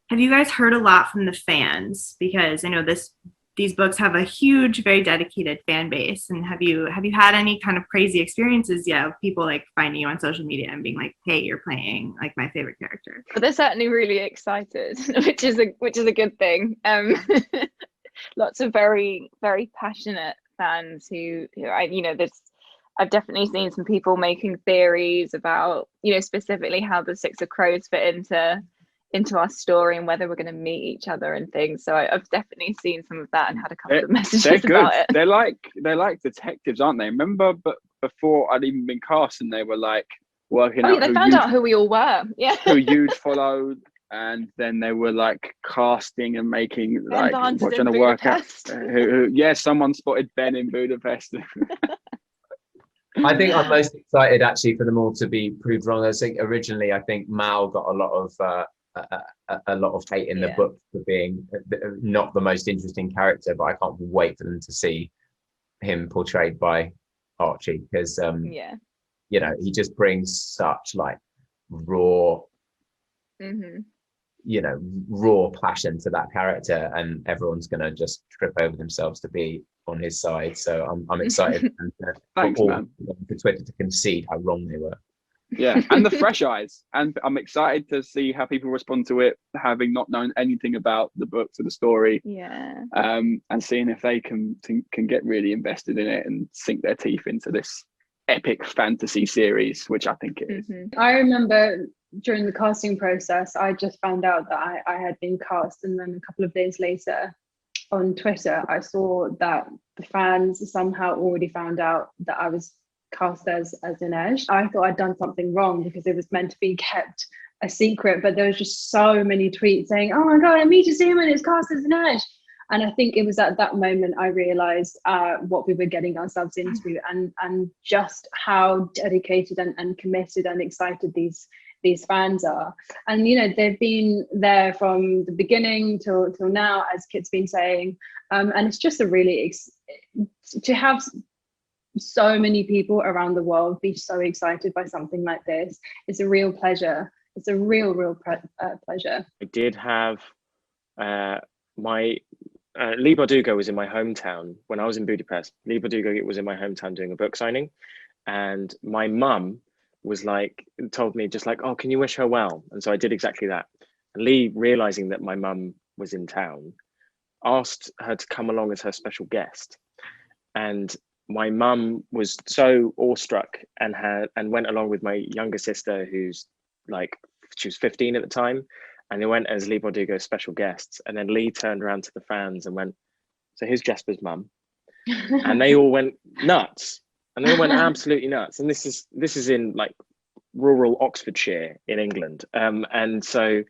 Have you guys heard a lot from the fans? Because I know these books have a huge, very dedicated fan base. And have you had any kind of crazy experiences yet of people like finding you on social media and being like, "Hey, you're playing like my favorite character"? But they're certainly really excited, which is a good thing. Lots of very very passionate fans who I this I've definitely seen some people making theories about specifically how the Six of Crows fit into our story and whether we're going to meet each other and things. So I've definitely seen some of that and had a couple of messages they're good. about it. They're like detectives, aren't they? Remember, but before I'd even been cast, and they were like working out. They found out who we all were. Yeah. Who you'd followed, and then they were like casting and making like trying to work out who. Yeah, someone spotted Ben in Budapest. I think I'm most excited actually for them all to be proved wrong. I think originally, Mal got a lot of hate in the book for being not the most interesting character, but I can't wait for them to see him portrayed by Archie, because he just brings such like raw raw passion to that character, and everyone's gonna just trip over themselves to be on his side. So I'm excited Thanks, man. For Twitter to concede how wrong they were. Yeah, and the fresh eyes, and I'm excited to see how people respond to it, having not known anything about the books or the story. And seeing if they can get really invested in it and sink their teeth into this epic fantasy series, which I think it is. I remember during the casting process, I just found out that I had been cast, and then a couple of days later on Twitter, I saw that the fans somehow already found out that I was cast as Inej. I thought I'd done something wrong because it was meant to be kept a secret, but there was just so many tweets saying, "Oh my god, Amita Seaman is cast as Inej." And I think it was at that moment I realized what we were getting ourselves into, and just how dedicated and committed and excited these fans are. And they've been there from the beginning till now, as Kit's been saying, and it's just a really to have so many people around the world be so excited by something like this. It's a real pleasure. It's a real pleasure. I did have my Lee Bardugo was in my hometown when I was in Budapest. Lee Bardugo was in my hometown doing a book signing, and my mum was like, told me just like, "Oh, can you wish her well?" And so I did exactly that. And Lee, realizing that my mum was in town, asked her to come along as her special guest. And my mum was so awestruck and went along with my younger sister, who's like, she was 15 at the time, and they went as Lee Bardugo's special guests. And then Lee turned around to the fans and went, "So here's Jesper's mum." And they all went nuts. And they all went absolutely nuts. And this is in like rural Oxfordshire in England. And so,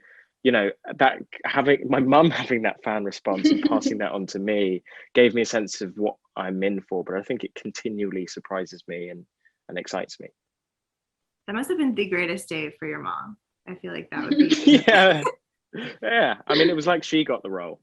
that having my mum having that fan response and passing that on to me gave me a sense of what I'm in for. But I think it continually surprises me and excites me. That must have been the greatest day for your mom. I feel like that would be yeah. I mean, it was like she got the role.